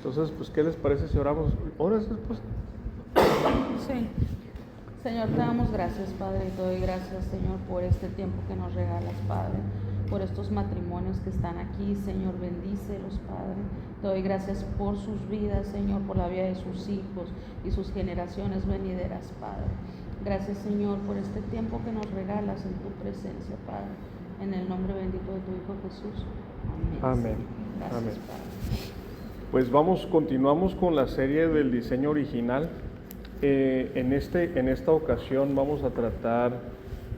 Entonces, pues, ¿qué les parece si oramos? ¿Oras después? Sí. Señor, te damos gracias, Padre, y te doy gracias, Señor, por este tiempo que nos regalas, Padre, por estos matrimonios que están aquí, Señor, bendícelos, Padre. Te doy gracias por sus vidas, Señor, por la vida de sus hijos y sus generaciones venideras, Padre. Gracias, Señor, por este tiempo que nos regalas en tu presencia, Padre. En el nombre bendito de tu Hijo Jesús. Amén. Gracias, Amén. Padre. Pues continuamos con la serie del diseño original. En esta ocasión vamos a tratar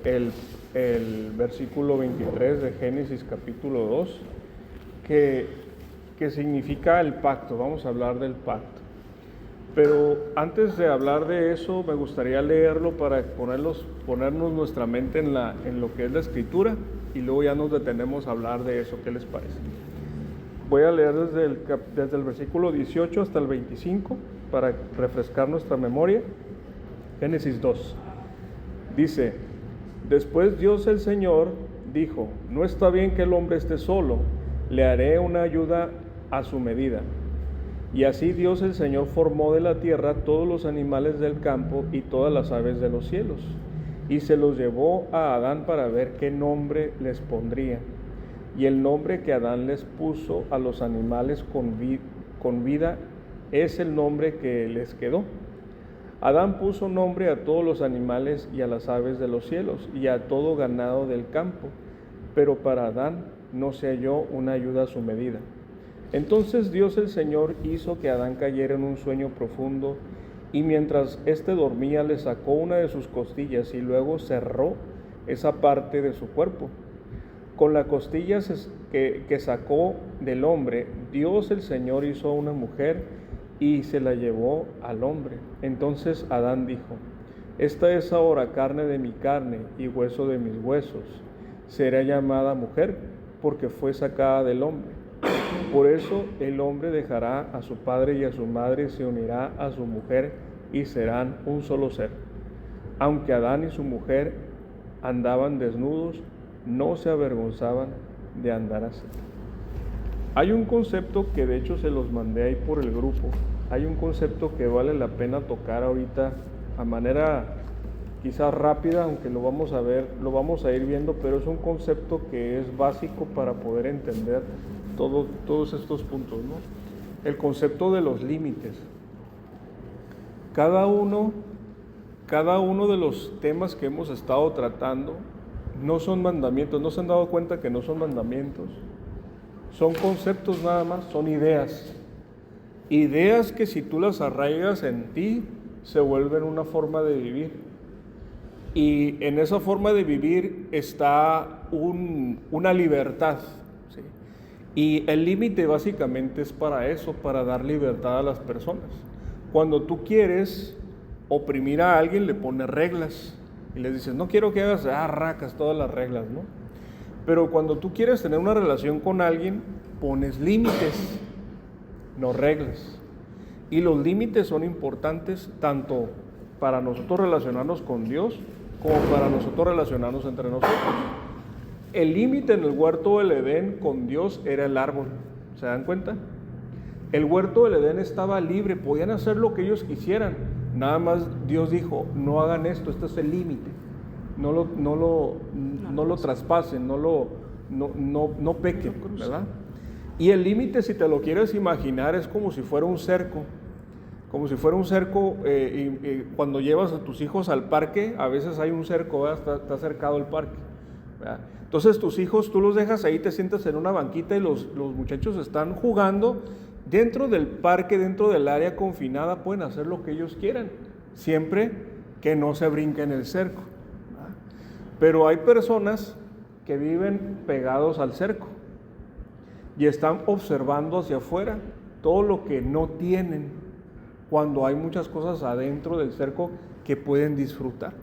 el versículo 23 de Génesis capítulo 2, que significa el pacto. Vamos a hablar del pacto. Pero antes de hablar de eso, me gustaría leerlo para ponernos nuestra mente en lo que es la escritura, y luego ya nos detenemos a hablar de eso. ¿Qué les parece? Voy a leer desde el versículo 18 hasta el 25 para refrescar nuestra memoria. Génesis 2. Dice: Después Dios el Señor dijo: No está bien que el hombre esté solo, le haré una ayuda a su medida. Y así Dios el Señor formó de la tierra todos los animales del campo y todas las aves de los cielos, y se los llevó a Adán para ver qué nombre les pondría. Y el nombre que Adán les puso a los animales con vida es el nombre que les quedó. Adán puso nombre a todos los animales y a las aves de los cielos y a todo ganado del campo, pero para Adán no se halló una ayuda a su medida. Entonces Dios el Señor hizo que Adán cayera en un sueño profundo, y mientras éste dormía le sacó una de sus costillas y luego cerró esa parte de su cuerpo. Con la costilla que sacó del hombre, Dios el Señor hizo una mujer y se la llevó al hombre. Entonces Adán dijo: Esta es ahora carne de mi carne y hueso de mis huesos. Será llamada mujer porque fue sacada del hombre. Por eso el hombre dejará a su padre y a su madre y se unirá a su mujer y serán un solo ser. Aunque Adán y su mujer andaban desnudos, no se avergonzaban de andar así. Hay un concepto que de hecho se los mandé ahí por el grupo. Hay un concepto que vale la pena tocar ahorita a manera quizás rápida, aunque lo vamos a ir viendo, pero es un concepto que es básico para poder entender todos estos puntos, ¿no? El concepto de los límites. Cada uno de los temas que hemos estado tratando no son mandamientos. ¿No se han dado cuenta que no son mandamientos? Son conceptos nada más, son ideas. Ideas que si tú las arraigas en ti, se vuelven una forma de vivir. Y en esa forma de vivir está una libertad, ¿sí? Y el límite básicamente es para eso, para dar libertad a las personas. Cuando tú quieres oprimir a alguien, le pones reglas y les dices: no quiero que hagas racas todas las reglas, ¿no? Pero cuando tú quieres tener una relación con alguien, pones límites, no reglas. Y los límites son importantes tanto para nosotros relacionarnos con Dios como para nosotros relacionarnos entre nosotros. El límite en el huerto del Edén con Dios era el árbol. ¿Se dan cuenta? El huerto del Edén estaba libre, podían hacer lo que ellos quisieran. Nada más Dios dijo: no hagan esto, este es el límite. No lo traspasen, no pequen, ¿verdad? Y el límite, si te lo quieres imaginar, es como si fuera un cerco. Como si fuera un cerco, cuando llevas a tus hijos al parque, a veces hay un cerco, ¿verdad? Está cercado el parque, ¿verdad? Entonces tus hijos, tú los dejas ahí, te sientas en una banquita y los muchachos están jugando dentro del parque, dentro del área confinada, pueden hacer lo que ellos quieran, siempre que no se brinquen el cerco, ¿verdad? Pero hay personas que viven pegados al cerco y están observando hacia afuera todo lo que no tienen, cuando hay muchas cosas adentro del cerco que pueden disfrutar.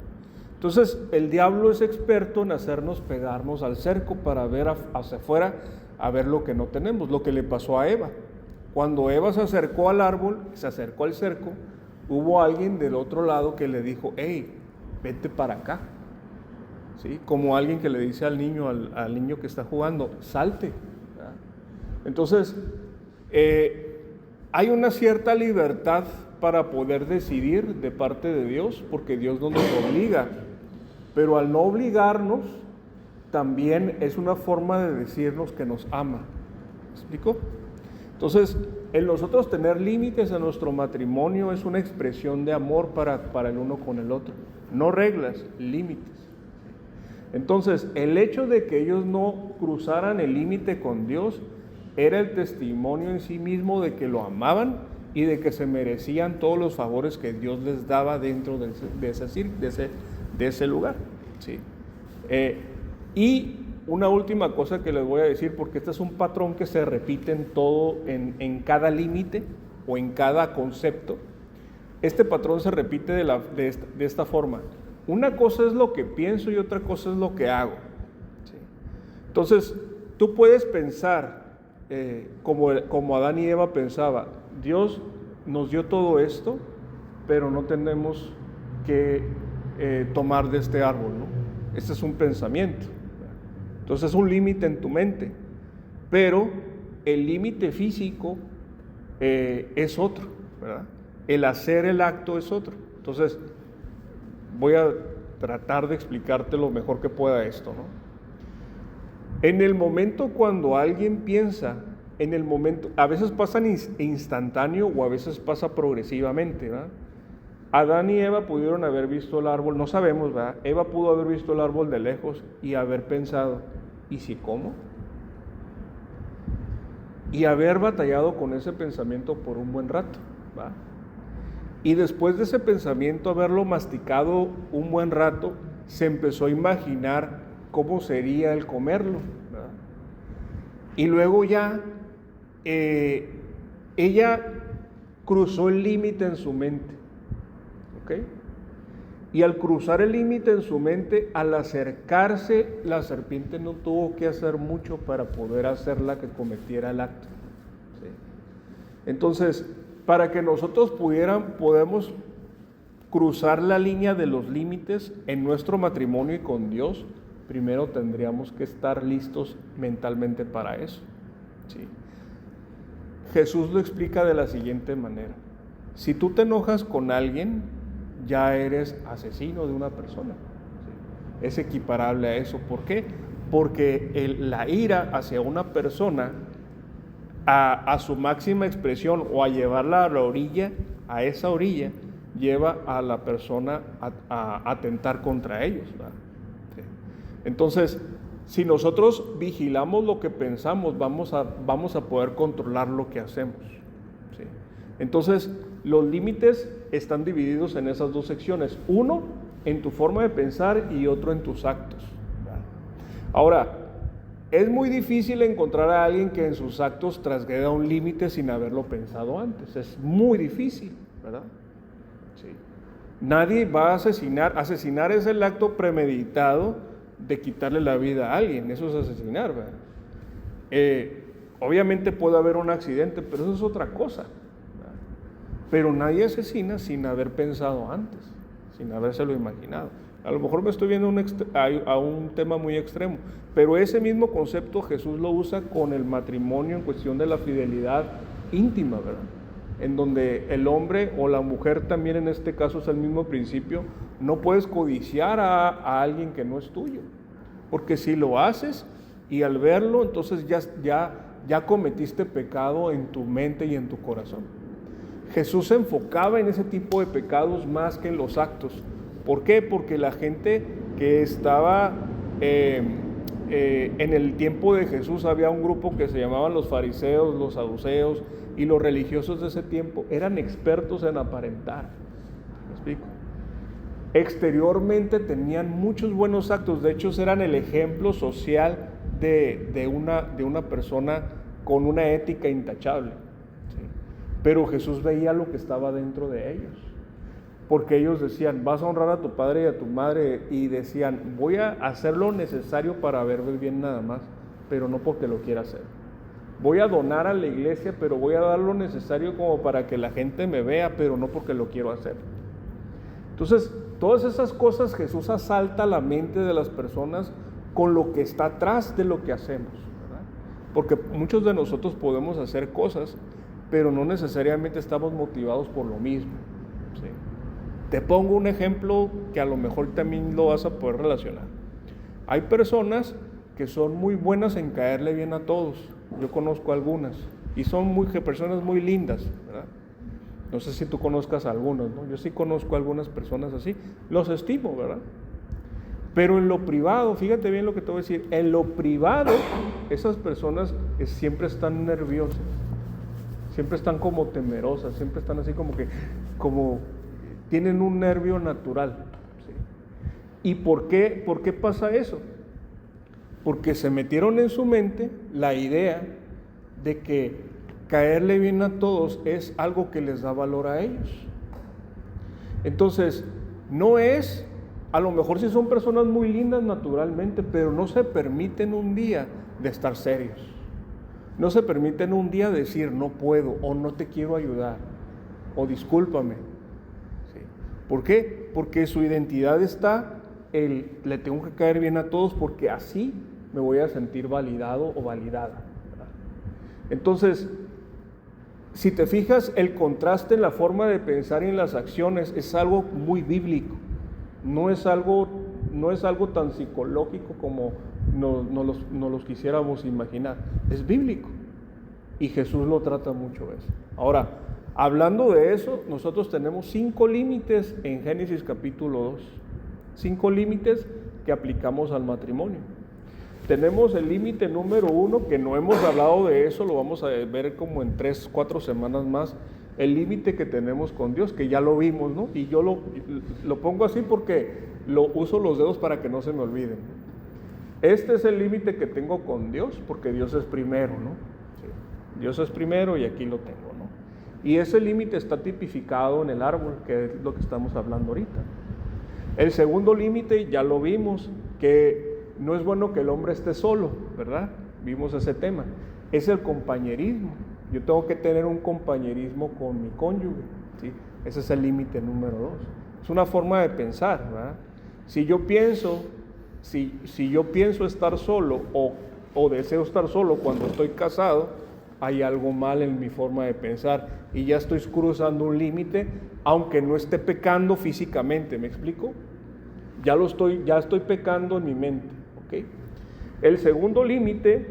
Entonces el diablo es experto en hacernos pegarnos al cerco para ver hacia afuera, a ver lo que no tenemos, lo que le pasó a Eva. Cuando Eva se acercó al árbol, se acercó al cerco, hubo alguien del otro lado que le dijo: hey, vete para acá, ¿sí? Como alguien que le dice al niño que está jugando: salte, ¿verdad? Entonces hay una cierta libertad para poder decidir de parte de Dios, porque Dios no nos obliga, pero al no obligarnos, también es una forma de decirnos que nos ama. ¿Me explico? Entonces, el nosotros tener límites en nuestro matrimonio es una expresión de amor para el uno con el otro. No reglas, límites. Entonces, el hecho de que ellos no cruzaran el límite con Dios era el testimonio en sí mismo de que lo amaban y de que se merecían todos los favores que Dios les daba dentro de ese lugar. ¿Sí? Y una última cosa que les voy a decir, porque este es un patrón que se repite en cada límite o en cada concepto. Este patrón se repite de esta forma. Una cosa es lo que pienso y otra cosa es lo que hago. ¿Sí? Entonces, tú puedes pensar como Adán y Eva pensaba, Dios nos dio todo esto, pero no tenemos que tomar de este árbol, ¿no? Este es un pensamiento. Entonces es un límite en tu mente, pero el límite físico es otro, ¿verdad? El hacer el acto es otro. Entonces, voy a tratar de explicarte lo mejor que pueda esto, ¿no? En el momento cuando alguien piensa, a veces pasa instantáneo o a veces pasa progresivamente, ¿verdad? Adán y Eva pudieron haber visto el árbol, no sabemos, ¿verdad? Eva pudo haber visto el árbol de lejos y haber pensado, ¿y si como? Y haber batallado con ese pensamiento por un buen rato, ¿verdad? Y después de ese pensamiento, haberlo masticado un buen rato, se empezó a imaginar cómo sería el comerlo, ¿verdad? Y luego ya ella cruzó el límite en su mente, ¿ok? Y al cruzar el límite en su mente, al acercarse, la serpiente no tuvo que hacer mucho para poder hacerla que cometiera el acto, ¿sí? Entonces, para que nosotros podemos cruzar la línea de los límites en nuestro matrimonio y con Dios, primero tendríamos que estar listos mentalmente para eso, ¿sí? Jesús lo explica de la siguiente manera: si tú te enojas con alguien, ya eres asesino de una persona, ¿sí? Es equiparable a eso. ¿Por qué? Porque la ira hacia una persona, a su máxima expresión o a llevarla a la orilla, a esa orilla, lleva a la persona a atentar contra ellos, ¿verdad? ¿Sí? Entonces, si nosotros vigilamos lo que pensamos, vamos a poder controlar lo que hacemos, ¿sí? Entonces, los límites están divididos en esas dos secciones: uno en tu forma de pensar y otro en tus actos, ¿verdad? Ahora, es muy difícil encontrar a alguien que en sus actos transgreda un límite sin haberlo pensado antes. Es muy difícil, ¿verdad? Sí. Nadie va a asesinar. Asesinar es el acto premeditado de quitarle la vida a alguien. Eso es asesinar, ¿verdad? Obviamente puede haber un accidente, pero eso es otra cosa, ¿verdad? Pero nadie asesina sin haber pensado antes, sin habérselo imaginado. A lo mejor me estoy viendo a un tema muy extremo, pero ese mismo concepto Jesús lo usa con el matrimonio en cuestión de la fidelidad íntima, ¿verdad? En donde el hombre o la mujer también, en este caso es el mismo principio, no puedes codiciar a alguien que no es tuyo, porque si lo haces y al verlo, entonces ya cometiste pecado en tu mente y en tu corazón. Jesús se enfocaba en ese tipo de pecados más que en los actos. ¿Por qué? Porque la gente que estaba en el tiempo de Jesús, había un grupo que se llamaban los fariseos, los saduceos, y los religiosos de ese tiempo eran expertos en aparentar. ¿Me explico? Exteriormente tenían muchos buenos actos, de hecho eran el ejemplo social de una persona con una ética intachable, ¿sí? Pero Jesús veía lo que estaba dentro de ellos. Porque ellos decían, vas a honrar a tu padre y a tu madre, y decían, voy a hacer lo necesario para verme bien nada más, pero no porque lo quiera hacer. Voy a donar a la iglesia, pero voy a dar lo necesario como para que la gente me vea, pero no porque lo quiero hacer. Entonces, todas esas cosas Jesús asalta la mente de las personas con lo que está atrás de lo que hacemos, ¿verdad? Porque muchos de nosotros podemos hacer cosas pero no necesariamente estamos motivados por lo mismo, ¿sí? Te pongo un ejemplo que a lo mejor también lo vas a poder relacionar. Hay personas que son muy buenas en caerle bien a todos. Yo conozco algunas y son personas muy lindas, ¿verdad? No sé si tú conozcas a algunas, ¿no? Yo sí conozco a algunas personas así, los estimo, ¿verdad? Pero en lo privado, fíjate bien lo que te voy a decir, en lo privado esas personas siempre están nerviosas, siempre están como temerosas, siempre están así como tienen un nervio natural, ¿sí? ¿Y por qué pasa eso? Porque se metieron en su mente la idea de que caerle bien a todos es algo que les da valor a ellos. Entonces, no es, a lo mejor sí son personas muy lindas naturalmente, pero no se permiten un día de estar serios. No se permiten un día decir no puedo, o no te quiero ayudar, o discúlpame. ¿Sí? ¿Por qué? Porque su identidad está le tengo que caer bien a todos porque así me voy a sentir validado o validada, ¿verdad? Entonces, si te fijas, el contraste en la forma de pensar y en las acciones es algo muy bíblico. No es algo tan psicológico como nos los quisiéramos imaginar. Es bíblico. Y Jesús lo trata mucho eso. Ahora, hablando de eso, nosotros tenemos 5 límites en Génesis capítulo 2. 5 límites que aplicamos al matrimonio. Tenemos el límite número 1, que no hemos hablado de eso, lo vamos a ver como en 3-4 semanas más, el límite que tenemos con Dios, que ya lo vimos, ¿no? Y yo lo pongo así porque uso los dedos para que no se me olviden. Este es el límite que tengo con Dios, porque Dios es primero, ¿no? Sí. Dios es primero y aquí lo tengo, ¿no? Y ese límite está tipificado en el árbol, que es lo que estamos hablando ahorita. El segundo límite ya lo vimos, que no es bueno que el hombre esté solo, ¿verdad? Vimos ese tema. Es el compañerismo. Yo tengo que tener un compañerismo con mi cónyuge, ¿sí? Ese es el límite número 2. Es una forma de pensar, ¿verdad? Si yo pienso estar solo o deseo estar solo cuando estoy casado, hay algo mal en mi forma de pensar y ya estoy cruzando un límite, aunque no esté pecando físicamente, ¿me explico? Ya estoy pecando en mi mente, ¿ok? El segundo límite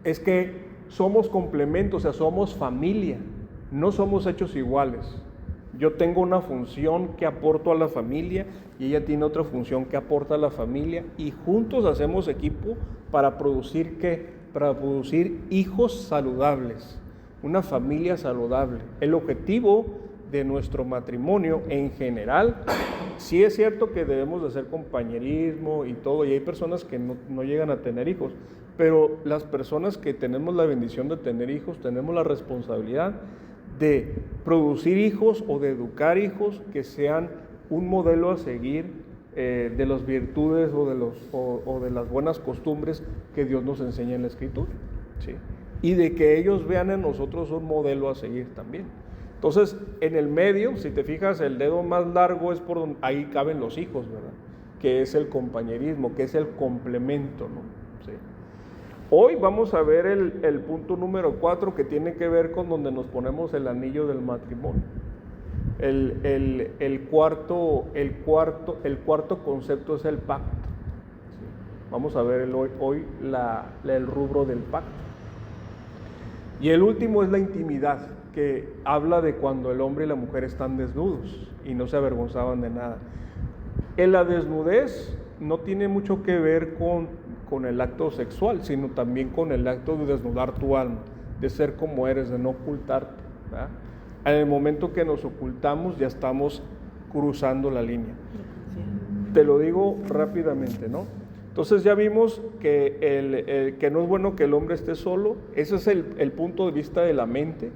es que somos complementos, o sea, somos familia, no somos hechos iguales. Yo tengo una función que aporto a la familia y ella tiene otra función que aporta a la familia y juntos hacemos equipo para producir ¿qué? Para producir hijos saludables, una familia saludable. El objetivo de nuestro matrimonio en general, sí es cierto que debemos de hacer compañerismo y todo, y hay personas que no llegan a tener hijos, pero las personas que tenemos la bendición de tener hijos, tenemos la responsabilidad de producir hijos o de educar hijos que sean un modelo a seguir de las virtudes o de las buenas costumbres que Dios nos enseña en la Escritura, ¿sí? Y de que ellos vean en nosotros un modelo a seguir también. Entonces, en el medio, si te fijas, el dedo más largo es por donde ahí caben los hijos, ¿verdad? Que es el compañerismo, que es el complemento, ¿no? Sí. Hoy vamos a ver el punto número 4, que tiene que ver con donde nos ponemos el anillo del matrimonio. El cuarto concepto es el pacto. ¿Sí? Vamos a ver hoy el rubro del pacto. Y el último es la intimidad, que habla de cuando el hombre y la mujer están desnudos y no se avergonzaban de nada. En la desnudez no tiene mucho que ver con el acto sexual, sino también con el acto de desnudar tu alma, de ser como eres, de no ocultarte, ¿verdad? En el momento que nos ocultamos ya estamos cruzando la línea. Te lo digo rápidamente, ¿no? Entonces ya vimos que no es bueno que el hombre esté solo. Ese es el punto de vista de la mente.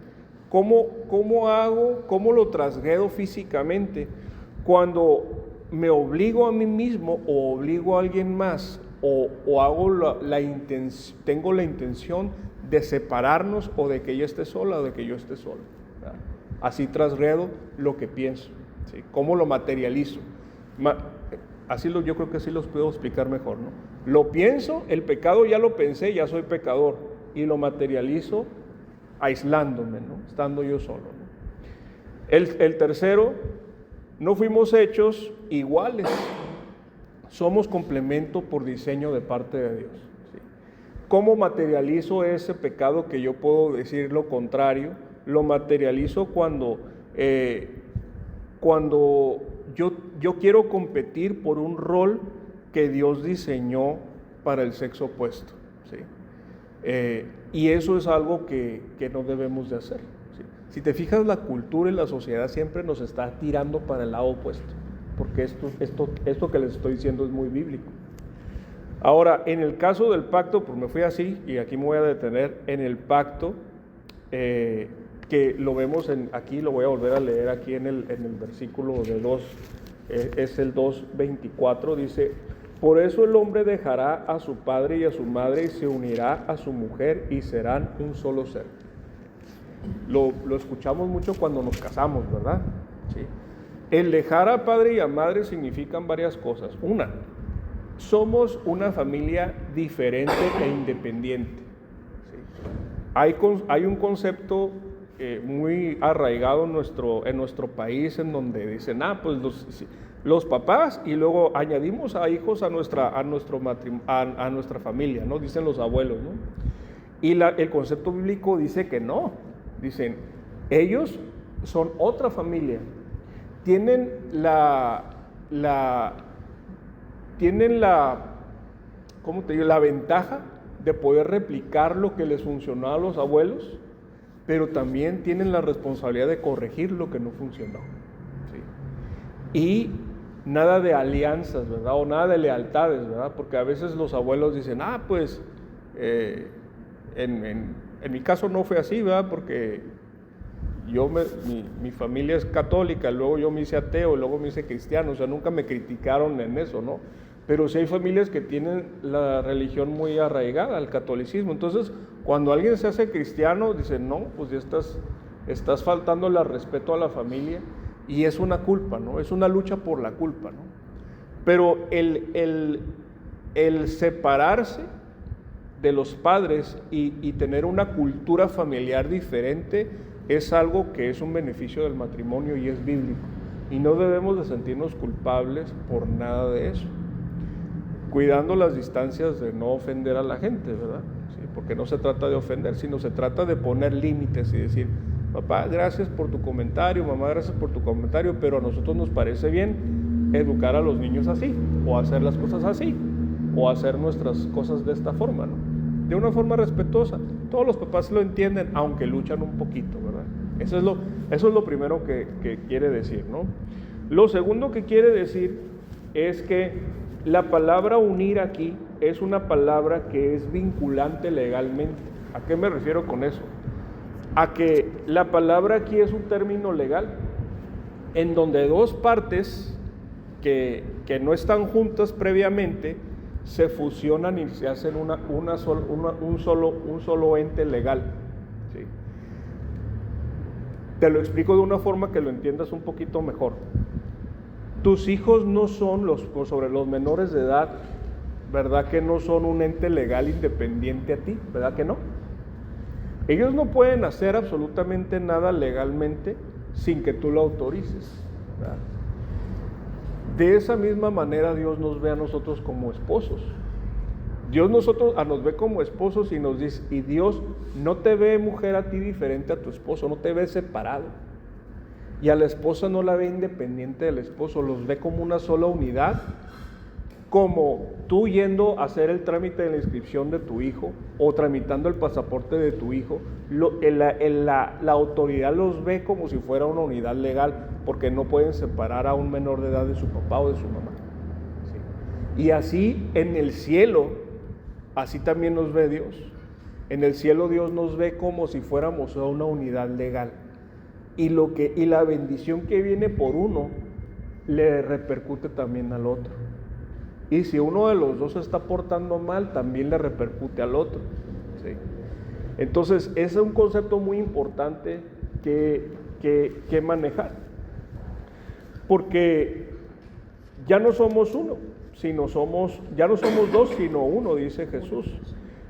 ¿Cómo lo trasgredo físicamente? Cuando me obligo a mí mismo o obligo a alguien más o tengo la intención de separarnos o de que ella esté sola o de que yo esté solo, ¿verdad? Así trasgredo lo que pienso, ¿sí? ¿Cómo lo materializo? Yo creo que así los puedo explicar mejor, ¿no? Lo pienso, el pecado ya lo pensé, ya soy pecador, y lo materializo aislándome, ¿no? Estando yo solo, ¿no? El tercero, no fuimos hechos iguales, somos complemento por diseño de parte de Dios, ¿sí? ¿Cómo materializo ese pecado que yo puedo decir lo contrario? Lo materializo cuando yo quiero competir por un rol que Dios diseñó para el sexo opuesto, ¿sí? Y eso es algo que no debemos de hacer, ¿sí? Si te fijas, la cultura y la sociedad siempre nos está tirando para el lado opuesto, porque esto que les estoy diciendo es muy bíblico. Ahora, en el caso del pacto, pues me fui así, y aquí me voy a detener en el pacto, que lo vemos aquí, lo voy a volver a leer aquí en el versículo de 2, es el 2:24, dice: por eso el hombre dejará a su padre y a su madre y se unirá a su mujer y serán un solo ser. Lo escuchamos mucho cuando nos casamos, ¿verdad? ¿Sí? El dejar a padre y a madre significan varias cosas. Una, somos una familia diferente e independiente, ¿sí? Hay un concepto muy arraigado en nuestro país, en donde dicen, pues los papás, y luego añadimos a hijos a nuestra familia, ¿no? Dicen los abuelos, ¿no? Y el concepto bíblico dice que no. Dicen, ellos son otra familia, tienen ¿cómo te digo?, la ventaja de poder replicar lo que les funcionó a los abuelos, pero también tienen la responsabilidad de corregir lo que no funcionó, ¿sí? Y nada de alianzas, ¿verdad? O nada de lealtades, ¿verdad? Porque a veces los abuelos dicen, pues en mi caso no fue así, ¿verdad? Porque mi familia es católica, luego yo me hice ateo, luego me hice cristiano, o sea, nunca me criticaron en eso, ¿no? Pero sí hay familias que tienen la religión muy arraigada, el catolicismo. Entonces, cuando alguien se hace cristiano, dicen, no, pues ya estás faltando el respeto a la familia, y es una culpa, ¿no? Es una lucha por la culpa, ¿no? Pero el separarse de los padres y tener una cultura familiar diferente es algo que es un beneficio del matrimonio y es bíblico. Y no debemos de sentirnos culpables por nada de eso, cuidando las distancias de no ofender a la gente, ¿verdad? Sí, porque no se trata de ofender, sino se trata de poner límites y decir, papá, gracias por tu comentario, mamá, gracias por tu comentario, pero a nosotros nos parece bien educar a los niños así, o hacer las cosas así, o hacer nuestras cosas de esta forma, ¿no? De una forma respetuosa. Todos los papás lo entienden, aunque luchan un poquito, ¿verdad? Eso es lo primero que quiere decir, ¿no? Lo segundo que quiere decir es que la palabra unir aquí es una palabra que es vinculante legalmente. ¿A qué me refiero con eso? A que la palabra aquí es un término legal, en donde dos partes que no están juntas previamente se fusionan y se hacen un solo ente legal, ¿sí? Te lo explico de una forma que lo entiendas un poquito mejor. Tus hijos no son sobre los menores de edad, ¿verdad que no son un ente legal independiente a ti? ¿Verdad que no? Ellos no pueden hacer absolutamente nada legalmente sin que tú lo autorices, ¿verdad? De esa misma manera Dios nos ve a nosotros como esposos. Dios nos ve como esposos y nos dice, y Dios no te ve, mujer, a ti diferente a tu esposo, no te ve separado. Y a la esposa no la ve independiente del esposo, los ve como una sola unidad, como tú yendo a hacer el trámite de la inscripción de tu hijo o tramitando el pasaporte de tu hijo, la autoridad los ve como si fuera una unidad legal, porque no pueden separar a un menor de edad de su papá o de su mamá, ¿sí? Y así en el cielo, así también nos ve Dios. En el cielo Dios nos ve como si fuéramos una unidad legal. Y la bendición que viene por uno le repercute también al otro. Y si uno de los dos se está portando mal, también le repercute al otro, ¿sí? Entonces, ese es un concepto muy importante que manejar. Porque ya no somos uno, ya no somos dos, sino uno, dice Jesús.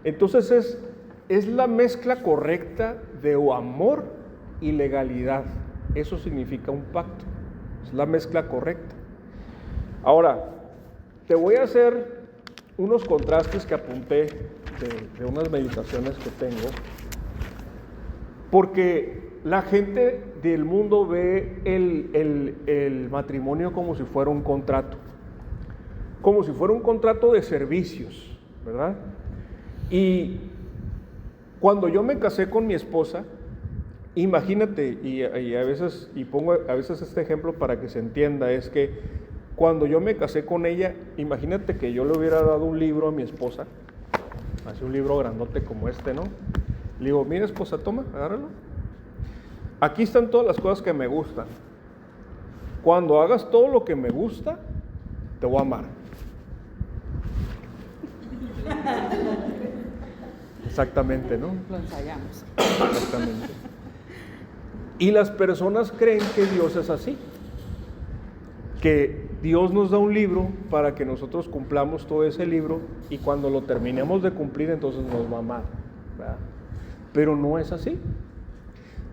Entonces es la mezcla correcta de amor y legalidad. Eso significa un pacto. Es la mezcla correcta. Ahora, te voy a hacer unos contrastes que apunté de unas meditaciones que tengo, porque la gente del mundo ve el matrimonio como si fuera un contrato, de servicios, ¿verdad? Y cuando yo me casé con mi esposa, imagínate, pongo a veces este ejemplo para que se entienda, es que cuando yo me casé con ella, imagínate que yo le hubiera dado un libro a mi esposa, así un libro grandote como este, ¿no? Le digo, mira esposa, toma, agárralo. Aquí están todas las cosas que me gustan. Cuando hagas todo lo que me gusta, te voy a amar. Exactamente, ¿no? Lo ensayamos. Exactamente. Y las personas creen que Dios es así, que Dios nos da un libro para que nosotros cumplamos todo ese libro y cuando lo terminemos de cumplir entonces nos va a amar, ¿verdad? Pero no es así.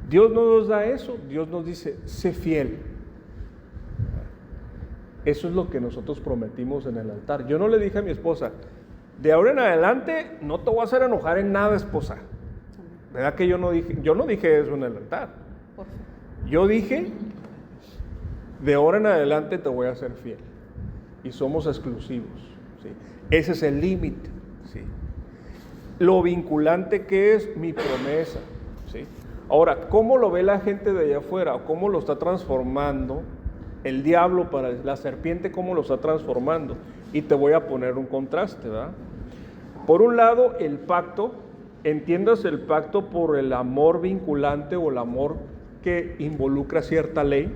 Dios no nos da eso, Dios nos dice, sé fiel. Eso es lo que nosotros prometimos en el altar. Yo no le dije a mi esposa, de ahora en adelante no te voy a hacer enojar en nada, esposa. ¿Verdad que yo no dije eso en el altar? Yo dije, de ahora en adelante te voy a ser fiel. Y somos exclusivos, ¿sí? Ese es el límite, ¿sí? Lo vinculante que es mi promesa, ¿sí? Ahora, ¿cómo lo ve la gente de allá afuera? ¿Cómo lo está transformando el diablo, la serpiente, cómo lo está transformando? Y te voy a poner un contraste, ¿verdad? Por un lado, el pacto, entiendas el pacto por el amor vinculante o el amor que involucra cierta ley,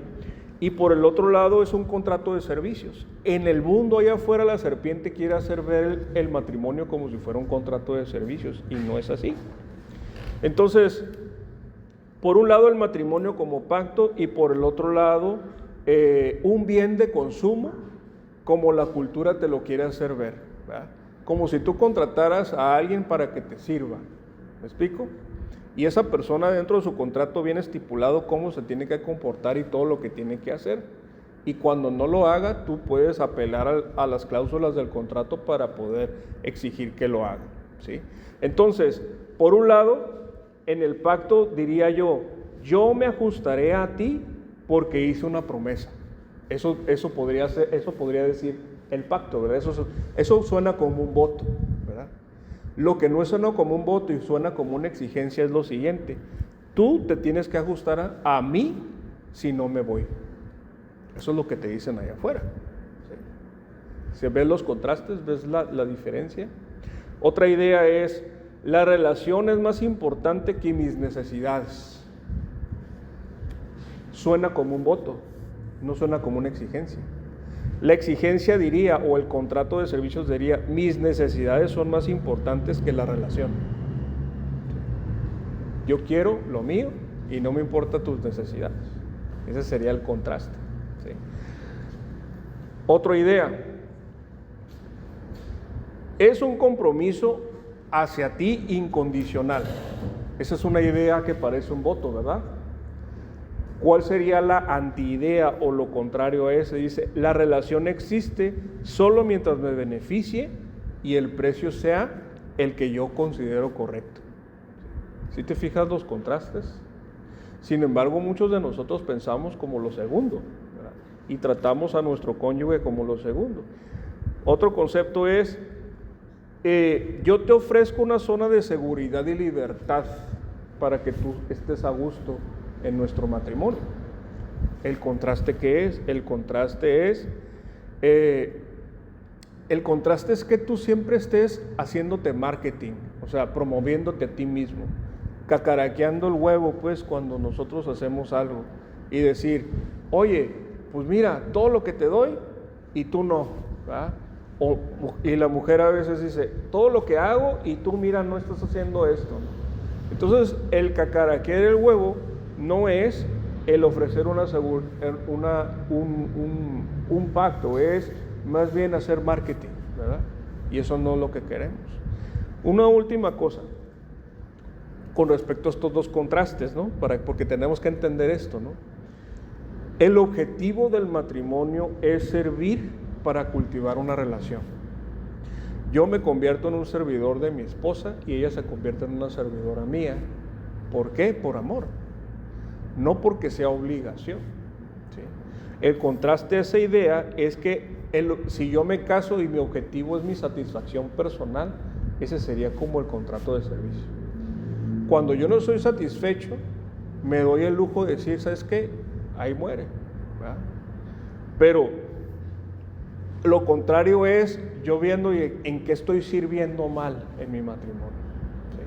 y por el otro lado es un contrato de servicios. En el mundo allá afuera la serpiente quiere hacer ver el matrimonio como si fuera un contrato de servicios, y no es así. Entonces, por un lado el matrimonio como pacto y por el otro lado un bien de consumo como la cultura te lo quiere hacer ver, ¿verdad? Como si tú contrataras a alguien para que te sirva, ¿me explico? Y esa persona dentro de su contrato viene estipulado cómo se tiene que comportar y todo lo que tiene que hacer. Y cuando no lo haga, tú puedes apelar a las cláusulas del contrato para poder exigir que lo haga, ¿sí? Entonces, por un lado, en el pacto diría yo me ajustaré a ti porque hice una promesa. Eso podría decir el pacto, ¿verdad? Eso suena como un voto, ¿verdad? Lo que no suena como un voto y suena como una exigencia es lo siguiente: tú te tienes que ajustar a mí si no me voy. Eso es lo que te dicen allá afuera, ¿sí? Si ves los contrastes, ves la diferencia. Otra idea es, la relación es más importante que mis necesidades. Suena como un voto, no suena como una exigencia. La exigencia diría, o el contrato de servicios diría, mis necesidades son más importantes que la relación. Yo quiero lo mío y no me importan tus necesidades. Ese sería el contraste, ¿sí? Otra idea, es un compromiso hacia ti incondicional. Esa es una idea que parece un voto, ¿verdad? ¿Cuál sería la antiidea o lo contrario a ese? Dice, la relación existe solo mientras me beneficie y el precio sea el que yo considero correcto. ¿Sí te fijas los contrastes? Sin embargo, muchos de nosotros pensamos como lo segundo, ¿verdad? Y tratamos a nuestro cónyuge como lo segundo. Otro concepto es, yo te ofrezco una zona de seguridad y libertad para que tú estés a gusto en nuestro matrimonio. ¿El contraste qué es? El contraste es que tú siempre estés haciéndote marketing, o sea, promoviéndote a ti mismo, cacaraqueando el huevo, pues, cuando nosotros hacemos algo, y decir, oye, pues mira, todo lo que te doy y tú no, ¿verdad? Y la mujer a veces dice, todo lo que hago y tú, mira, no estás haciendo esto, ¿no? Entonces, el cacaraquear el huevo no es el ofrecer un pacto, es más bien hacer marketing, ¿verdad? Y eso no es lo que queremos. Una última cosa, con respecto a estos dos contrastes, ¿no? Porque tenemos que entender esto, ¿no? El objetivo del matrimonio es servir para cultivar una relación. Yo me convierto en un servidor de mi esposa y ella se convierte en una servidora mía. ¿Por qué? Por amor, no porque sea obligación, ¿sí? El contraste de esa idea es que si yo me caso y mi objetivo es mi satisfacción personal, ese sería como el contrato de servicio. Cuando yo no soy satisfecho, me doy el lujo de decir, ¿sabes qué? Ahí muere, ¿verdad? Pero lo contrario es yo viendo en qué estoy sirviendo mal en mi matrimonio, ¿sí?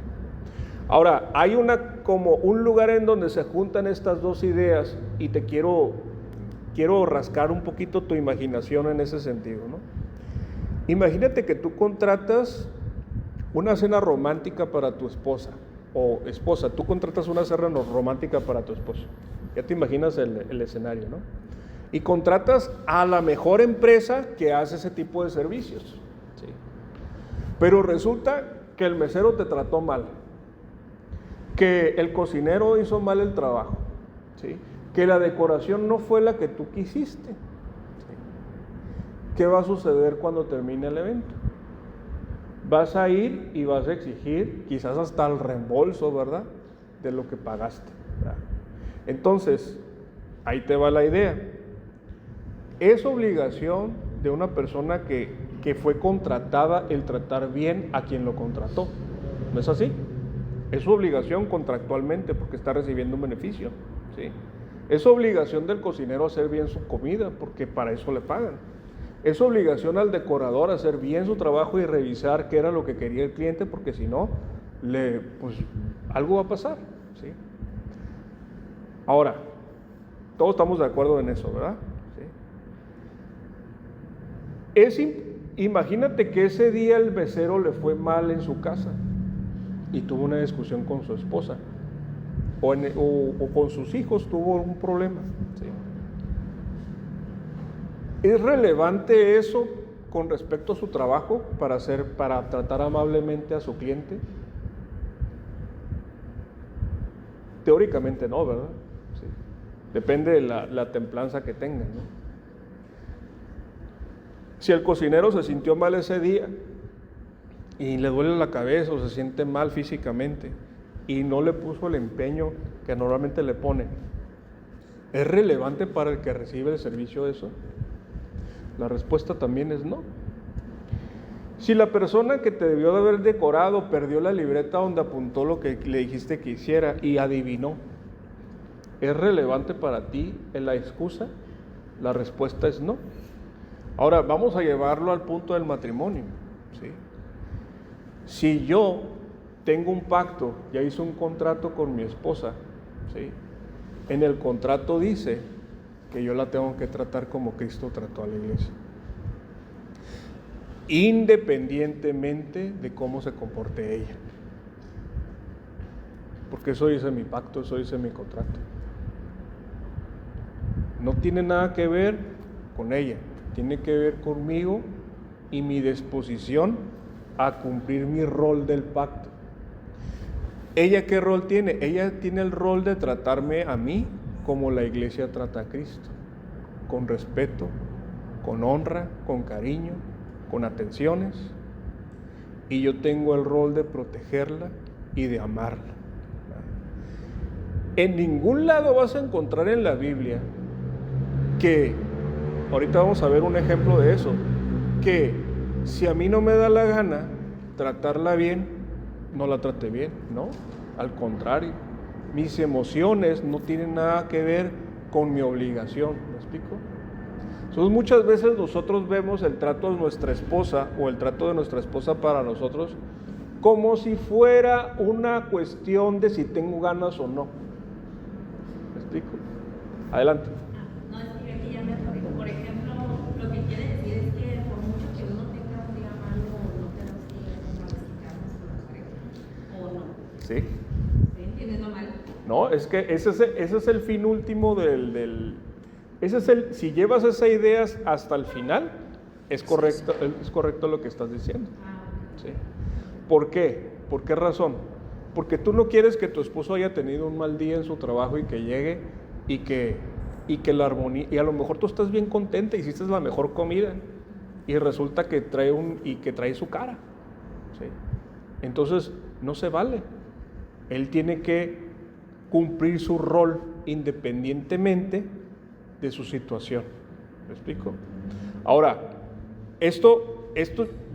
Ahora, hay como un lugar en donde se juntan estas dos ideas y te quiero rascar un poquito tu imaginación en ese sentido, ¿no? Imagínate que tú contratas una cena romántica para tu esposa, o esposa, tú contratas una cena romántica para tu esposo. Ya te imaginas el escenario, ¿no? Y contratas a la mejor empresa que hace ese tipo de servicios, ¿sí? Pero resulta que el mesero te trató mal, que el cocinero hizo mal el trabajo, ¿sí? Que la decoración no fue la que tú quisiste, ¿sí? ¿Qué va a suceder cuando termine el evento? Vas a ir y vas a exigir quizás hasta el reembolso, ¿verdad?, de lo que pagaste, ¿verdad? Entonces, ahí te va la idea. Es obligación de una persona que fue contratada el tratar bien a quien lo contrató. ¿No es así? Es su obligación contractualmente porque está recibiendo un beneficio, ¿sí? Es obligación del cocinero hacer bien su comida porque para eso le pagan. Es obligación al decorador hacer bien su trabajo y revisar qué era lo que quería el cliente, porque si no, pues algo va a pasar, ¿sí? Ahora, todos estamos de acuerdo en eso, ¿verdad? ¿Sí? Imagínate que ese día el mesero le fue mal en su casa y tuvo una discusión con su esposa o con sus hijos, tuvo un problema, ¿sí? ¿Es relevante eso con respecto a su trabajo para tratar amablemente a su cliente? Teóricamente no, ¿verdad? Sí. Depende de la templanza que tenga, ¿no? Si el cocinero se sintió mal ese día y le duele la cabeza o se siente mal físicamente y no le puso el empeño que normalmente le pone, ¿es relevante para el que recibe el servicio eso? La respuesta también es no. Si la persona que te debió de haber decorado perdió la libreta donde apuntó lo que le dijiste que hiciera y adivinó, ¿es relevante para ti la excusa? La respuesta es no. Ahora vamos a llevarlo al punto del matrimonio, ¿sí? Si yo tengo un pacto, ya hice un contrato con mi esposa, ¿sí? En el contrato dice que yo la tengo que tratar como Cristo trató a la iglesia, independientemente de cómo se comporte ella, porque eso dice mi pacto, eso dice mi contrato. No tiene nada que ver con ella, tiene que ver conmigo y mi disposición a cumplir mi rol del pacto. ¿Ella qué rol tiene? Ella tiene el rol de tratarme a mí como la iglesia trata a Cristo, con respeto, con honra, con cariño, con atenciones, y yo tengo el rol de protegerla y de amarla. En ningún lado vas a encontrar en la Biblia que, ahorita vamos a ver un ejemplo de eso, que si a mí no me da la gana tratarla bien, no la trate bien, no, al contrario, mis emociones no tienen nada que ver con mi obligación, ¿me explico? Entonces muchas veces nosotros vemos el trato de nuestra esposa o el trato de nuestra esposa para nosotros como si fuera una cuestión de si tengo ganas o no, ¿me explico? Adelante. No, es que aquí ya me atoré. Por ejemplo, lo que quiere decir es que por mucho que uno tenga un día malo, no tenemos que o no. Sí. ¿Sí? ¿Entiendes lo malo? No, es que ese es el fin último si llevas esa idea hasta el final, es correcto lo que estás diciendo. Ah, ¿Sí? ¿Por qué? ¿Por qué razón? Porque tú no quieres que tu esposo haya tenido un mal día en su trabajo y que llegue y que la armonía, y a lo mejor tú estás bien contenta, hiciste la mejor comida y resulta que trae su cara, ¿sí? Entonces no se vale. Él tiene que cumplir su rol independientemente de su situación. ¿Me explico? Ahora, esto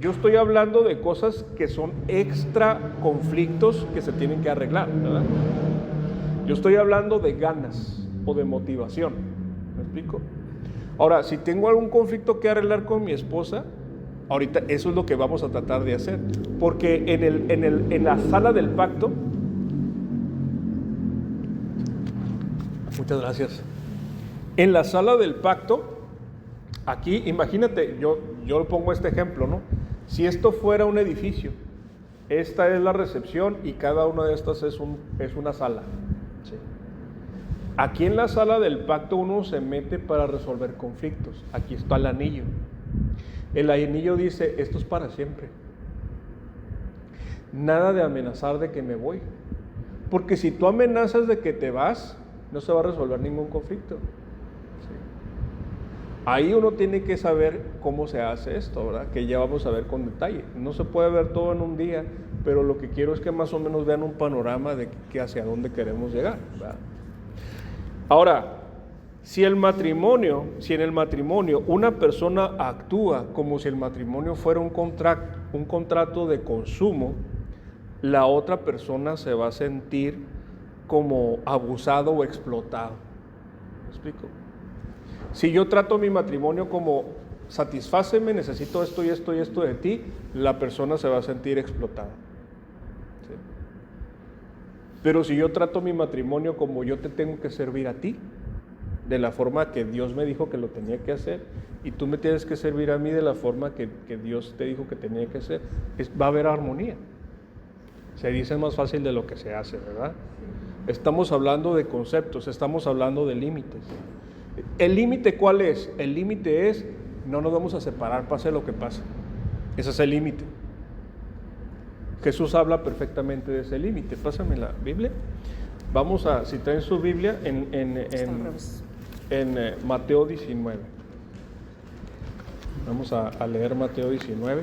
yo estoy hablando de cosas que son extra conflictos que se tienen que arreglar, ¿verdad? Yo estoy hablando de ganas o de motivación. ¿Me explico? Ahora, si tengo algún conflicto que arreglar con mi esposa, ahorita eso es lo que vamos a tratar de hacer. Porque en la sala del pacto, muchas gracias. En la sala del pacto, aquí, imagínate, yo pongo este ejemplo, ¿no? Si esto fuera un edificio, esta es la recepción y cada una de estas es una sala. ¿Sí? Aquí en la sala del pacto uno se mete para resolver conflictos. Aquí está el anillo. El anillo dice, esto es para siempre. Nada de amenazar de que me voy. Porque si tú amenazas de que te vas, no se va a resolver ningún conflicto. ¿Sí? Ahí uno tiene que saber cómo se hace esto, ¿verdad? Que ya vamos a ver con detalle. No se puede ver todo en un día, pero lo que quiero es que más o menos vean un panorama de hacia dónde queremos llegar, ¿verdad? Ahora, si en el matrimonio una persona actúa como si el matrimonio fuera un contrato de consumo, la otra persona se va a sentir como abusado o explotado. ¿Me explico? Si yo trato mi matrimonio como satisfáceme, necesito esto y esto y esto de ti, la persona se va a sentir explotada. ¿Sí? Pero si yo trato mi matrimonio como yo te tengo que servir a ti, de la forma que Dios me dijo que lo tenía que hacer, y tú me tienes que servir a mí de la forma que Dios te dijo que tenía que hacer, va a haber armonía. Se dice más fácil de lo que se hace, ¿verdad? Estamos hablando de conceptos, estamos hablando de límites. ¿El límite cuál es? El límite es, no nos vamos a separar, pase lo que pase. Ese es el límite. Jesús habla perfectamente de ese límite. Pásame la Biblia. Vamos a, si traen su Biblia, en Mateo 19. Vamos a leer Mateo 19.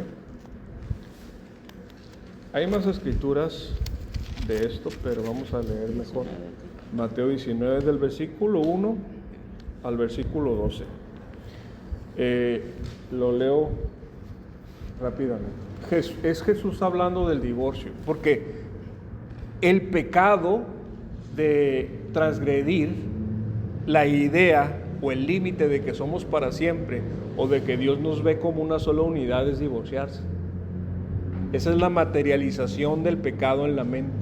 Hay más escrituras de esto, pero vamos a leer mejor. Mateo 19, del versículo 1 al versículo 12. Lo leo rápidamente. Es Jesús hablando del divorcio, porque el pecado de transgredir la idea o el límite de que somos para siempre o de que Dios nos ve como una sola unidad es divorciarse. Esa es la materialización del pecado en la mente,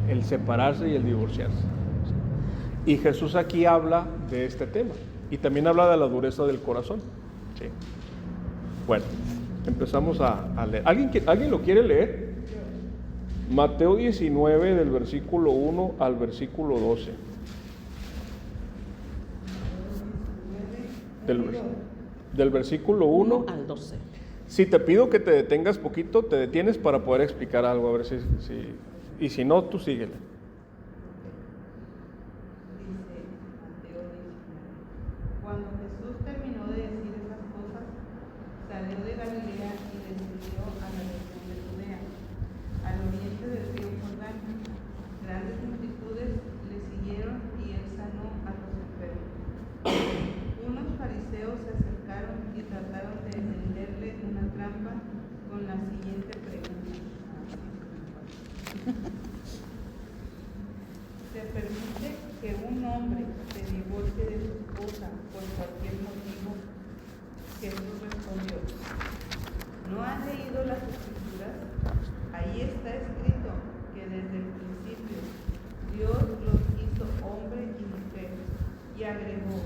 el separarse y el divorciarse. Y Jesús aquí habla de este tema y también habla de la dureza del corazón. ¿Sí? Bueno, empezamos a leer. ¿Alguien lo quiere leer? Mateo 19 del versículo 1 al versículo 12. Del versículo 1 al 12. Si te pido que te detengas poquito, te detienes para poder explicar algo, a ver si y si no, tú síguele. Dice Mateo 19. Cuando Jesús terminó de decir esas cosas, salió de Galilea y descendió a la región de Judea, al oriente del río Jordán. Grandes multitudes le siguieron y él sanó a los enfermos. Unos fariseos se acercaron y trataron de tenderle una trampa con la siguiente pregunta: ¿se permite que un hombre se divorcie de su esposa por cualquier motivo? Jesús respondió: ¿no han leído las Escrituras? Ahí está escrito que desde el principio Dios los hizo hombre y mujer, y agregó: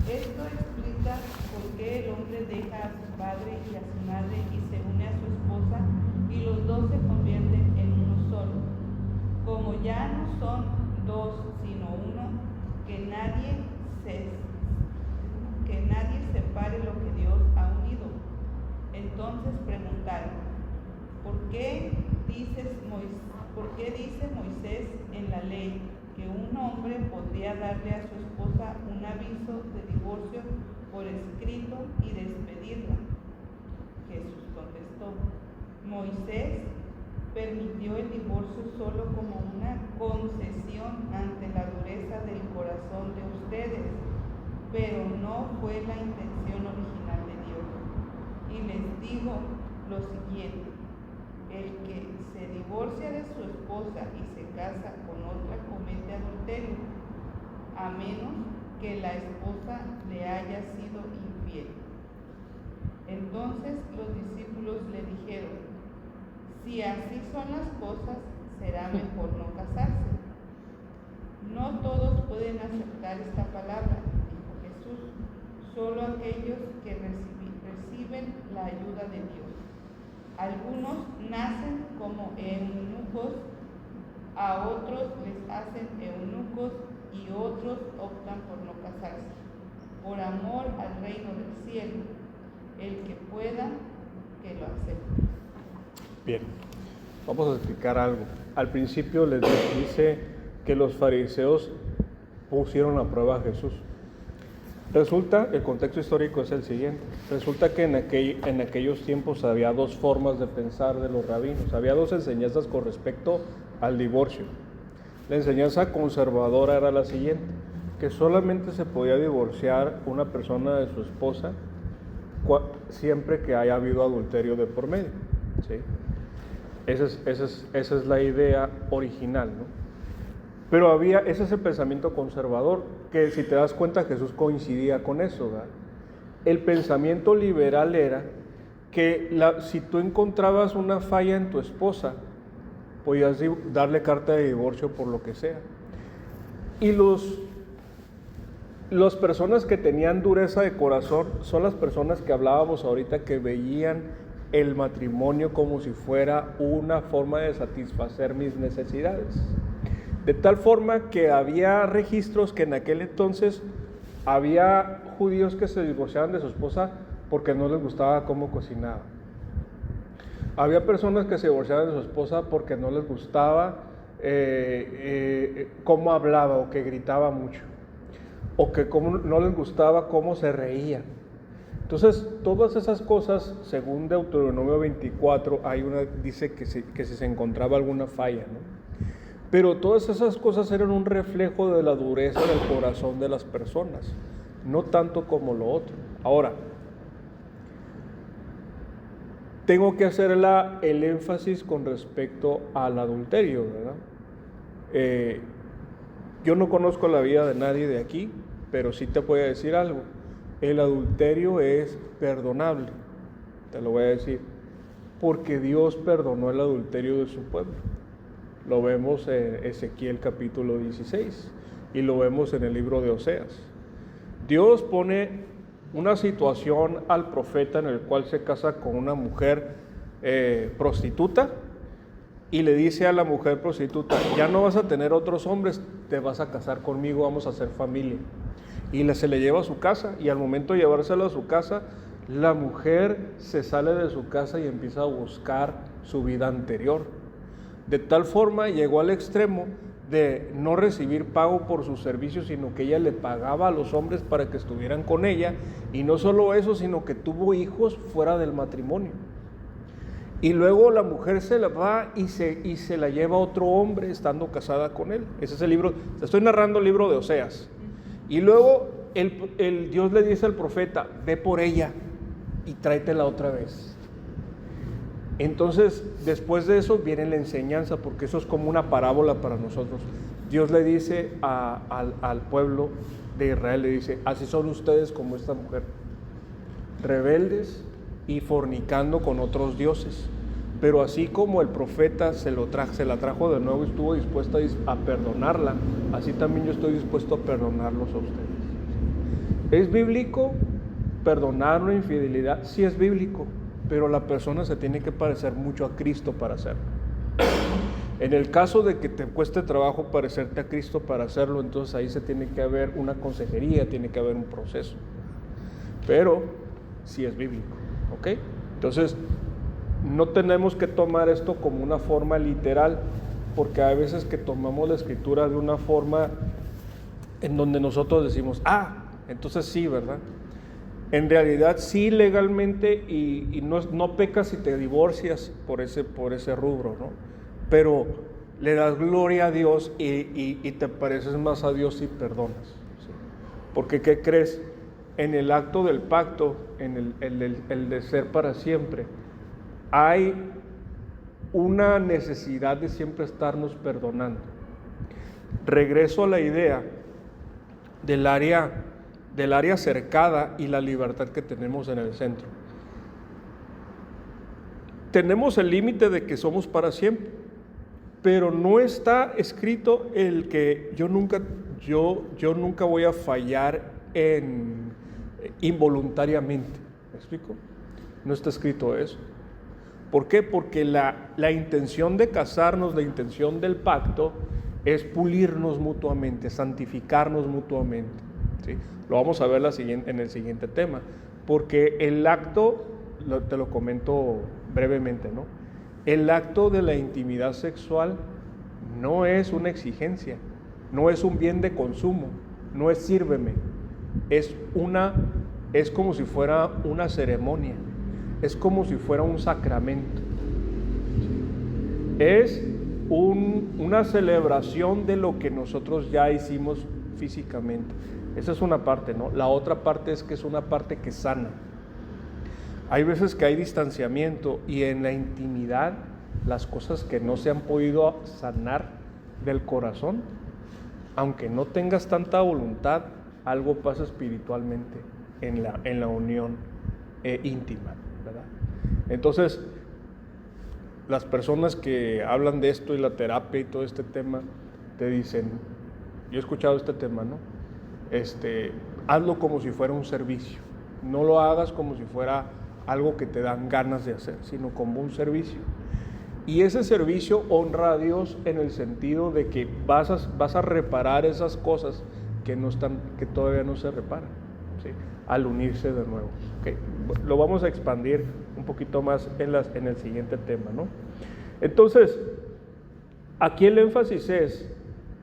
esto explica por qué el hombre deja a su padre y a su madre y se une a su esposa, y los dos se convierten en uno solo. Como ya no son dos sino uno, que nadie separe lo que Dios ha unido. Entonces preguntaron: ¿Por qué dice Moisés en la ley que un hombre podría darle a su esposa un aviso de divorcio por escrito y despedirla? Jesús contestó: Moisés permitió el divorcio solo como una concesión ante la dureza del corazón de ustedes, pero no fue la intención original de Dios. Y les digo lo siguiente: el que se divorcia de su esposa y se casa con otra comete adulterio, a menos que la esposa le haya sido infiel. Entonces los discípulos le dijeron: si así son las cosas, será mejor no casarse. No todos pueden aceptar esta palabra, dijo Jesús, solo aquellos que reciben la ayuda de Dios. Algunos nacen como eunucos, a otros les hacen eunucos y otros optan por no casarse, por amor al reino del cielo. El que pueda, que lo acepte. Bien, vamos a explicar algo. Al principio les dice que los fariseos pusieron a prueba a Jesús. Resulta, el contexto histórico es el siguiente. Resulta que en aquellos tiempos había dos formas de pensar de los rabinos. Había dos enseñanzas con respecto al divorcio. La enseñanza conservadora era la siguiente: que solamente se podía divorciar una persona de su esposa siempre que haya habido adulterio de por medio, ¿sí? Esa es la idea original, ¿no? Pero ese es el pensamiento conservador, que si te das cuenta Jesús coincidía con eso, ¿verdad? El pensamiento liberal era que si tú encontrabas una falla en tu esposa, podías darle carta de divorcio por lo que sea. Y las personas que tenían dureza de corazón son las personas que hablábamos ahorita, que veían el matrimonio como si fuera una forma de satisfacer mis necesidades. De tal forma que había registros que en aquel entonces había judíos que se divorciaban de su esposa porque no les gustaba cómo cocinaba. Había personas que se divorciaban de su esposa porque no les gustaba cómo hablaba o que gritaba mucho, o que no les gustaba cómo se reía. Entonces, todas esas cosas, según Deuteronomio 24, dice que si se encontraba alguna falla, ¿no? Pero todas esas cosas eran un reflejo de la dureza del corazón de las personas, no tanto como lo otro. Ahora, tengo que hacer el énfasis con respecto al adulterio, ¿verdad? Yo no conozco la vida de nadie de aquí, pero sí te voy a decir algo. El adulterio es perdonable, te lo voy a decir, porque Dios perdonó el adulterio de su pueblo. Lo vemos en Ezequiel capítulo 16 y lo vemos en el libro de Oseas. Dios pone una situación al profeta en el cual se casa con una mujer prostituta y le dice a la mujer prostituta: ya no vas a tener otros hombres, te vas a casar conmigo, vamos a hacer familia. Y se le lleva a su casa, y al momento de llevárselo a su casa, la mujer se sale de su casa y empieza a buscar su vida anterior. De tal forma llegó al extremo de no recibir pago por sus servicios, sino que ella le pagaba a los hombres para que estuvieran con ella, y no solo eso, sino que tuvo hijos fuera del matrimonio. Y luego la mujer se la va y se la lleva a otro hombre estando casada con él. Ese es el libro, te estoy narrando el libro de Oseas. Y luego Dios le dice al profeta: ve por ella y tráetela otra vez. Entonces, después de eso viene la enseñanza, porque eso es como una parábola para nosotros. Dios le dice al pueblo de Israel, le dice: así son ustedes como esta mujer, rebeldes y fornicando con otros dioses. Pero así como el profeta se la trajo de nuevo y estuvo dispuesto a perdonarla, así también yo estoy dispuesto a perdonarlos a ustedes. ¿Es bíblico perdonar una infidelidad? Sí, es bíblico, pero la persona se tiene que parecer mucho a Cristo para hacerlo. En el caso de que te cueste trabajo parecerte a Cristo para hacerlo, entonces ahí se tiene que haber una consejería, tiene que haber un proceso. Pero sí es bíblico, ¿ok? Entonces, no tenemos que tomar esto como una forma literal, porque hay veces que tomamos la escritura de una forma en donde nosotros decimos, entonces sí, ¿verdad? En realidad sí, legalmente, y no pecas si te divorcias por ese rubro, ¿no? Pero le das gloria a Dios y te pareces más a Dios si perdonas, ¿sí? Porque ¿qué crees? En el acto del pacto, en el de ser para siempre, hay una necesidad de siempre estarnos perdonando. Regreso a la idea del área cercada y la libertad que tenemos en el centro. Tenemos el límite de que somos para siempre, pero no está escrito el que yo nunca voy a fallar involuntariamente. ¿Me explico? No está escrito eso. ¿Por qué? Porque la intención de casarnos, la intención del pacto es pulirnos mutuamente, santificarnos mutuamente, ¿sí? Lo vamos a ver en el siguiente tema, porque el acto, te lo comento brevemente, ¿no? El acto de la intimidad sexual no es una exigencia, no es un bien de consumo, no es sírveme, es como si fuera una ceremonia, es como si fuera un sacramento, es una celebración de lo que nosotros ya hicimos físicamente. Esa es una parte, ¿no? La otra parte es que es una parte que sana. Hay veces que hay distanciamiento y en la intimidad las cosas que no se han podido sanar del corazón, aunque no tengas tanta voluntad, algo pasa espiritualmente en la unión íntima, ¿verdad? Entonces, las personas que hablan de esto y la terapia y todo este tema te dicen, yo he escuchado este tema, ¿no? Hazlo como si fuera un servicio, no lo hagas como si fuera algo que te dan ganas de hacer, sino como un servicio. Y ese servicio honra a Dios en el sentido de que vas a reparar esas cosas que todavía no se reparan, ¿sí? Al unirse de nuevo. Okay. Lo vamos a expandir un poquito más en el siguiente tema, ¿no? Entonces, aquí el énfasis es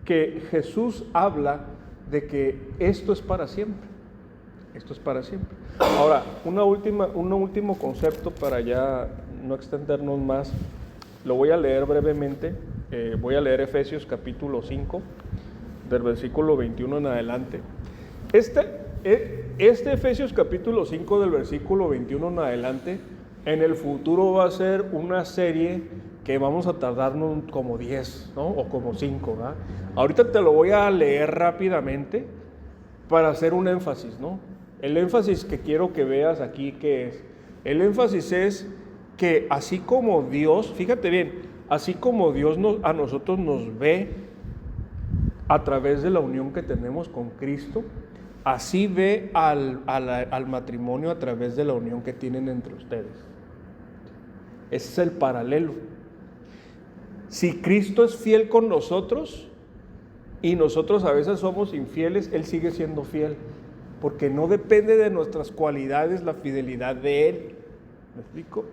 que Jesús habla de que esto es para siempre. Esto es para siempre. Ahora, un último concepto para ya no extendernos más. Lo voy a leer brevemente. Voy a leer Efesios capítulo 5, del versículo 21 en adelante. Este Efesios capítulo 5 del versículo 21 en adelante, en el futuro va a ser una serie que vamos a tardarnos como 10, ¿no? O como 5, ¿verdad? Ahorita te lo voy a leer rápidamente para hacer un énfasis, ¿no? El énfasis que quiero que veas aquí, ¿qué es? El énfasis es que así como Dios, fíjate bien, así como Dios a nosotros nos ve a través de la unión que tenemos con Cristo, así ve al matrimonio a través de la unión que tienen entre ustedes. Ese es el paralelo. Si Cristo es fiel con nosotros y nosotros a veces somos infieles, Él sigue siendo fiel, porque no depende de nuestras cualidades la fidelidad de Él. ¿Me explico?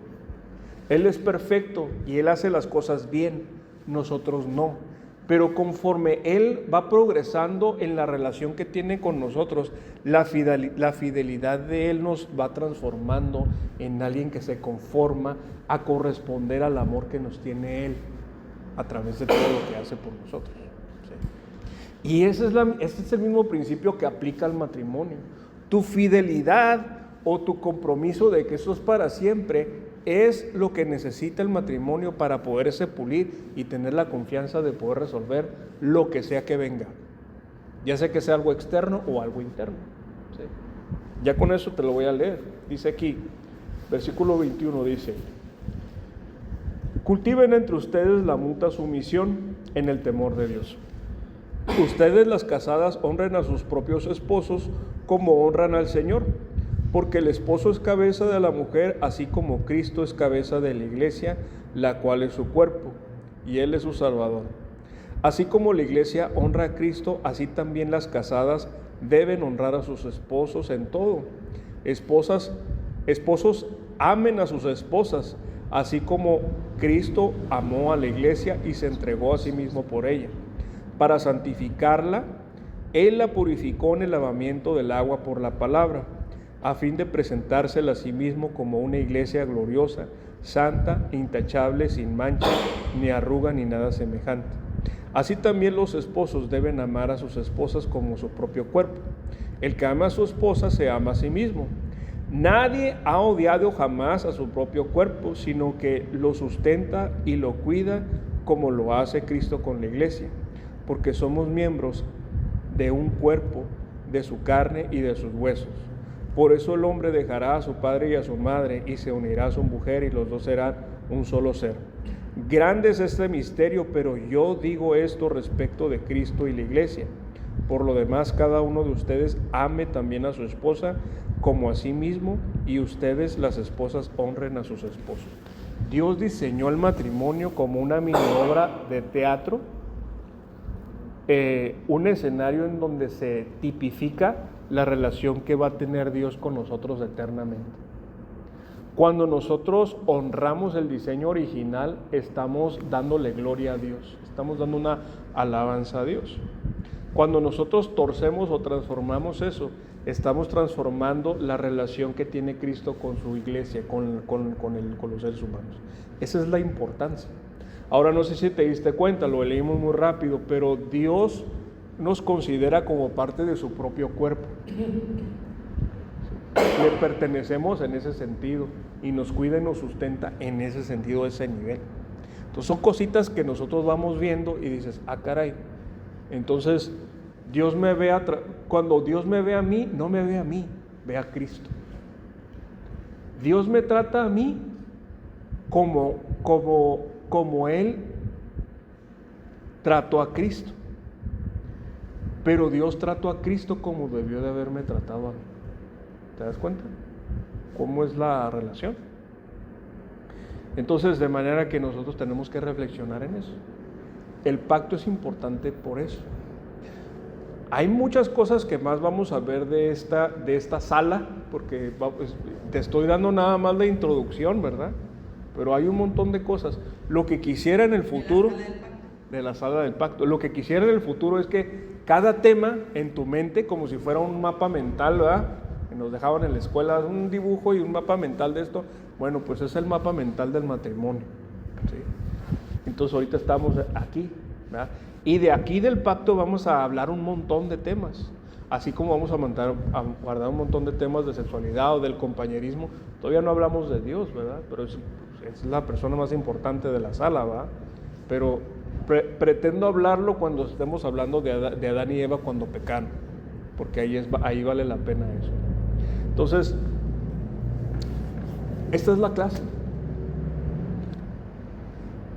Él es perfecto y Él hace las cosas bien, nosotros no. Pero conforme Él va progresando en la relación que tiene con nosotros, la fidelidad de Él nos va transformando en alguien que se conforma a corresponder al amor que nos tiene Él a través de todo lo que hace por nosotros. ¿Sí? Y ese es el mismo principio que aplica al matrimonio. Tu fidelidad o tu compromiso de que eso es para siempre es lo que necesita el matrimonio para poderse pulir y tener la confianza de poder resolver lo que sea que venga, ya sea que sea algo externo o algo interno, ¿sí? Ya con eso te lo voy a leer. Dice aquí, versículo 21 dice: cultiven entre ustedes la mutua sumisión en el temor de Dios. Ustedes, las casadas, honren a sus propios esposos como honran al Señor, porque el esposo es cabeza de la mujer, así como Cristo es cabeza de la iglesia, la cual es su cuerpo, y Él es su Salvador. Así como la iglesia honra a Cristo, así también las casadas deben honrar a sus esposos en todo. Esposos, amen a sus esposas, así como Cristo amó a la iglesia y se entregó a sí mismo por ella. Para santificarla, Él la purificó en el lavamiento del agua por la palabra, a fin de presentársela a sí mismo como una iglesia gloriosa, santa, intachable, sin mancha, ni arruga, ni nada semejante. Así también los esposos deben amar a sus esposas como su propio cuerpo. El que ama a su esposa se ama a sí mismo. Nadie ha odiado jamás a su propio cuerpo, sino que lo sustenta y lo cuida como lo hace Cristo con la iglesia, porque somos miembros de un cuerpo, de su carne y de sus huesos. Por eso el hombre dejará a su padre y a su madre y se unirá a su mujer y los dos serán un solo ser. Grande es este misterio, pero yo digo esto respecto de Cristo y la iglesia. Por lo demás, cada uno de ustedes ame también a su esposa como a sí mismo, y ustedes, las esposas, honren a sus esposos. Dios diseñó el matrimonio como una mini obra de teatro, un escenario en donde se tipifica la relación que va a tener Dios con nosotros eternamente. Cuando nosotros honramos el diseño original, estamos dándole gloria a Dios, estamos dando una alabanza a Dios. Cuando nosotros torcemos o transformamos eso, estamos transformando la relación que tiene Cristo con su iglesia, con los seres humanos. Esa es la importancia. Ahora, no sé si te diste cuenta, lo leímos muy rápido, pero Dios nos considera como parte de su propio cuerpo. Le pertenecemos en ese sentido y nos cuida y nos sustenta en ese sentido, ese nivel. Entonces son cositas que nosotros vamos viendo y dices, ah, caray. Entonces Dios me ve cuando Dios me ve a mí, no me ve a mí, ve a Cristo. Dios me trata a mí como Él trató a Cristo. Pero Dios trató a Cristo como debió de haberme tratado a mí. ¿Te das cuenta? ¿Cómo es la relación? Entonces, de manera que nosotros tenemos que reflexionar en eso. El pacto es importante por eso. Hay muchas cosas que más vamos a ver de esta sala, porque te estoy dando nada más la introducción, ¿verdad? Pero hay un montón de cosas. Lo que quisiera en el futuro, de la sala del pacto, lo que quisiera en el futuro es que cada tema en tu mente, como si fuera un mapa mental, ¿verdad? Que nos dejaban en la escuela un dibujo y un mapa mental de esto. Bueno, pues es el mapa mental del matrimonio, ¿sí? Entonces ahorita estamos aquí, ¿verdad? Y de aquí del pacto vamos a hablar un montón de temas, así como vamos a guardar un montón de temas de sexualidad o del compañerismo. Todavía no hablamos de Dios, ¿verdad? Pero es la persona más importante de la sala, ¿verdad? Pero pretendo hablarlo cuando estemos hablando de Adán y Eva cuando pecaron, porque ahí vale la pena eso. Entonces, esta es la clase.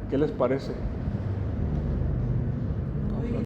¿Qué les parece?